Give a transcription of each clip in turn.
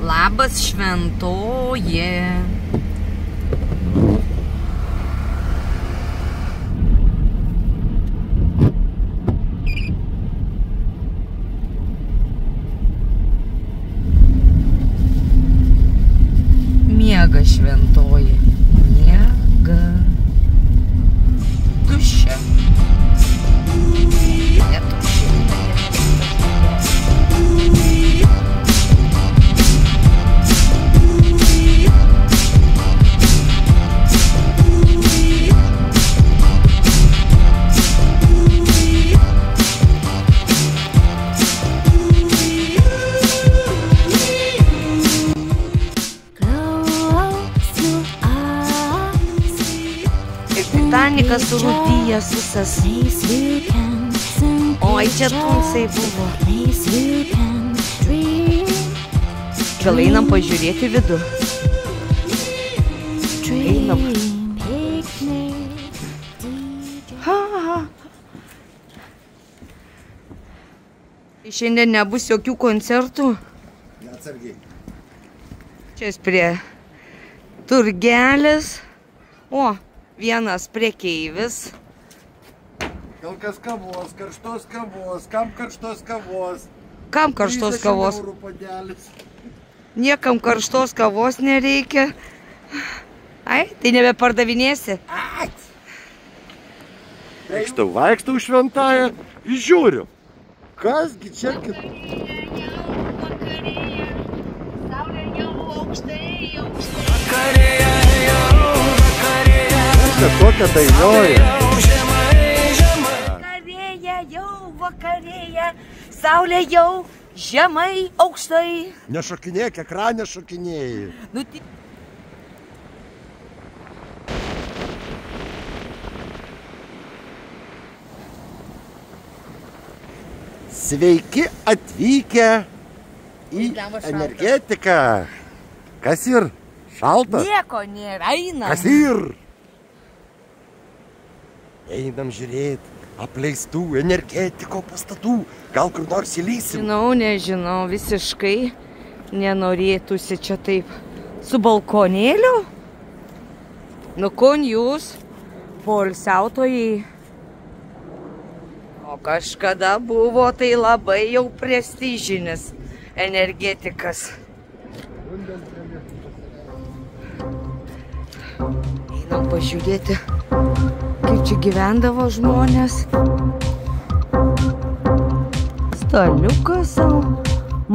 Labas šventoji. Miega šventoji. Miega. Tuščia. Titanikas surūdyjas visas. Oi, čia tunsai buvo. Gal einam pažiūrėti vidų? Einam. Šiandien nebus jokių koncertų. Neatsargiai. Čia prie turgelis. O, vienas prekeivis. Gal kas kavos, karštos kavos, kam karštos kavos? Kam karštos kavos? 30 eurų puodelis. Niekam karštos kavos nereikia. Ai, tai nebepardavinėsi. Vaikštau šventąją ir žiūriu. Kasgi čia Saulė jau aukštai, aukštai. Čia tokia dainioja. Vakarėja jau vakarėja, saulė jau žemai aukštai. Nešokinėk, ekrane šokinėjai. Sveiki atvykę į energetiką. Kas ir? Šalta? Nieko nėra, einam. Kas ir? Einam žiūrėti apleistų energetiko pastatų. Gal kur nors įlysim? Nežinau, visiškai nenorėtųsi čia taip su balkonėliu. Nu, kon jūs, poilsiautojai. O kažkada buvo tai labai jau prestižinis energetikas. Einam pažiūrėti, kaip čia gyvendavo žmonės. Staliukas savo,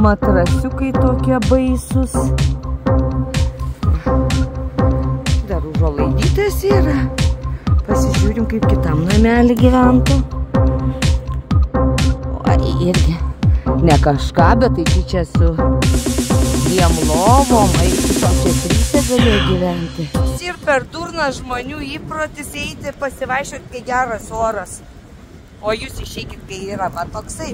matrasiukai tokie baisus. Dar užuolaidytės yra. Pasižiūrim, kaip kitam namelį gyventų. Irgi ne kažką, bet tai čia su dviem lovom, čia tryse galėjo gyventi. Ir per durną žmonių įprotis eiti pasivaiščioti, kai geras oras. O jūs išeikit, kai yra va toksai.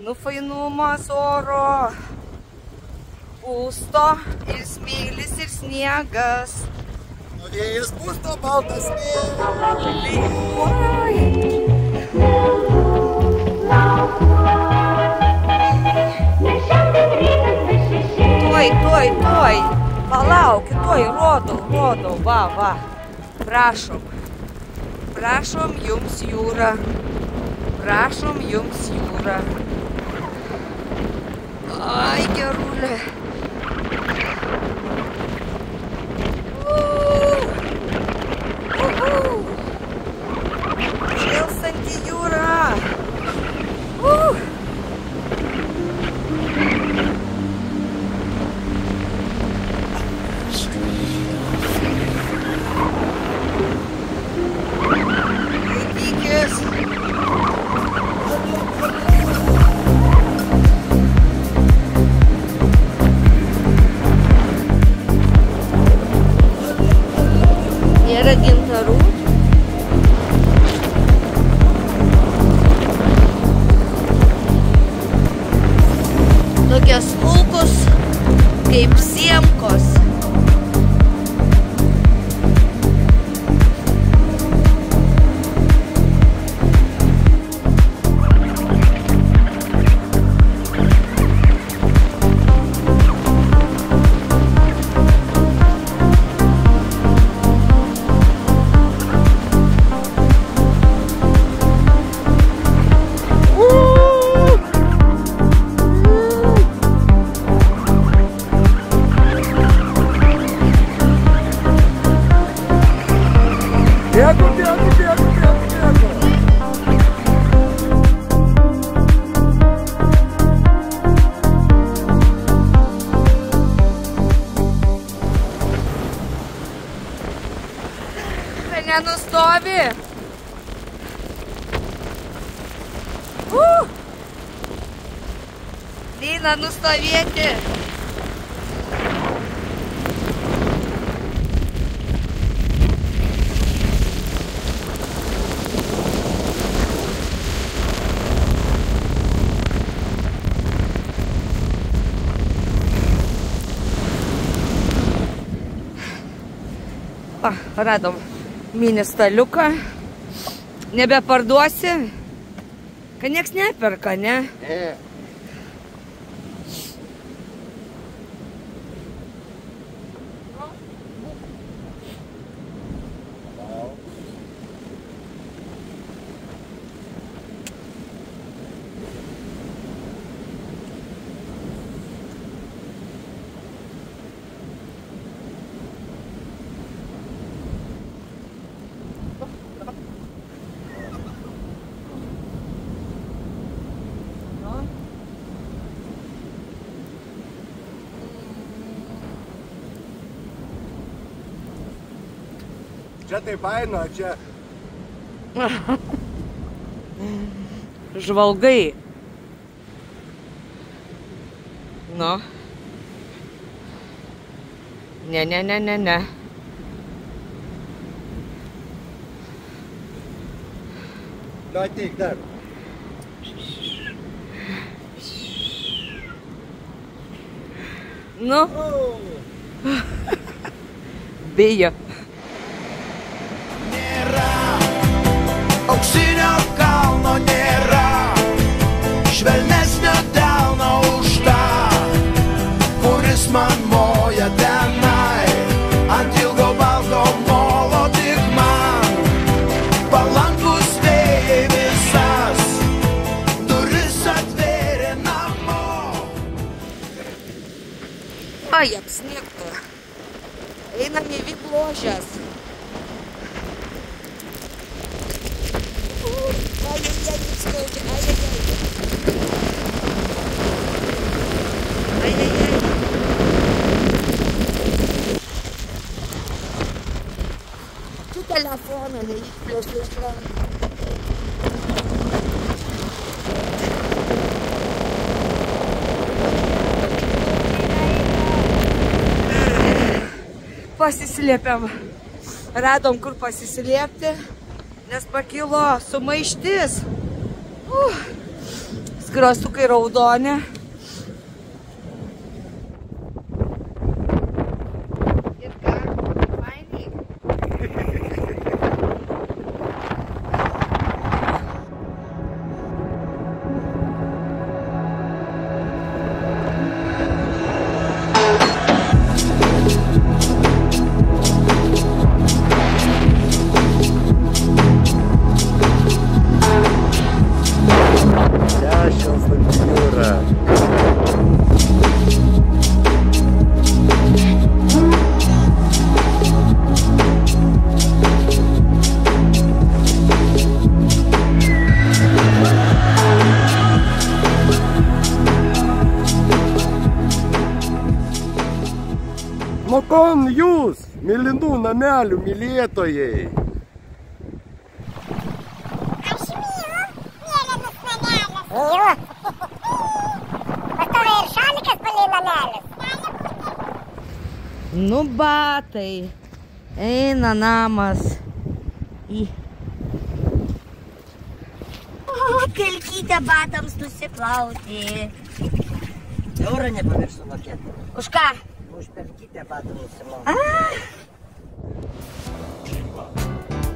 Nu, fainumas oro. Pūsto ir smėlis ir sniegas. Nu, vėjas pūsto baltas smėlis. Tuoj, palaukit, rodau, va, prašom jums jūra, ai, gerulė. Šėlstanti jūra. stovi. Neina nustovėti. Radom mini staliuką. Nebeparduosi? Kad nieks neperka, ne? Ne. Čia tai baino, čia... Žvalgai. Nu. Ne. Nu, ateik dar. Nu. Bijo. Auksinio kalno nėra, švelnesnio delno už tą, kuris man moja tenai, ant ilgo balto molo tik man, palankus vėjai visas, duris atvėrė namo. Ai, apsnigtų. Einam į Vygložės. Tu telefoną neišplėsi iš rankų. Pasislėpiam. Radom, kur pasislėpti, nes pakilo sumaištis. Skruostukai raudoni. Ir ką? Fainiai. Nu kon jūs, mėlynų namelių mylėtojai. Aš myliu mėlynus namelius. Myliu. Pas tave ir šalikas palei namelis. Nu batai. Eina namas. Kalkytę batams nusiplauti. Eurą nepamirštu mokėti. Už ką? Už pelkytę batą nusimauti.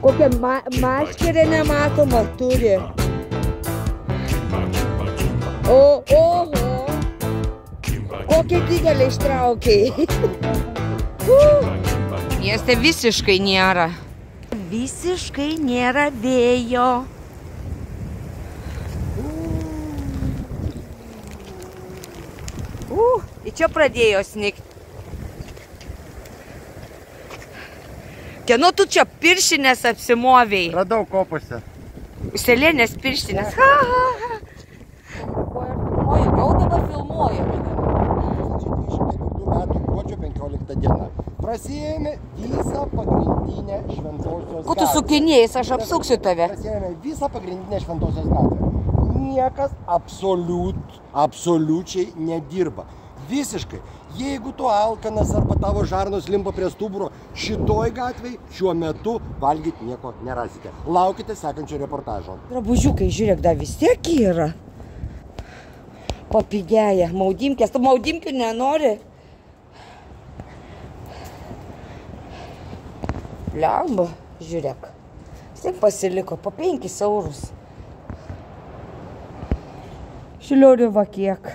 Kokią maškerę nematomą turi. Oho. Kokią didelę ištraukiai. Mieste visiškai nėra. Visiškai nėra vėjo. Ir čia pradėjo snigti. Kieno tu čia piršinės apsimovėjai? Radau kopose. Selėnės pirštinės. Ko ir filmuoju, gal dabar filmuoju. 2024 metų gruodžio 15 šventa diena. Prasiėjome visą pagrindinę Šventosios Ko tu sukinėjais, aš apsuksiu tave. Prasiėjome visą pagrindinę Šventosios gatvę. Niekas absoliučiai nedirba. Visiškai. Jeigu tu alkanas arba tavo žarnos limpa prie stuburo, šitoj gatvėj šiuo metu valgyti nieko nerasite. Laukite sekančio reportažo. Drabužiukai, žiūrėk, dar vis tiek yra. Papigėja, maudimkės, tu maudimkių nenori? Lemba, žiūrėk. Vis tiek pasiliko, po 5 eurus. Šilioriu va kiek.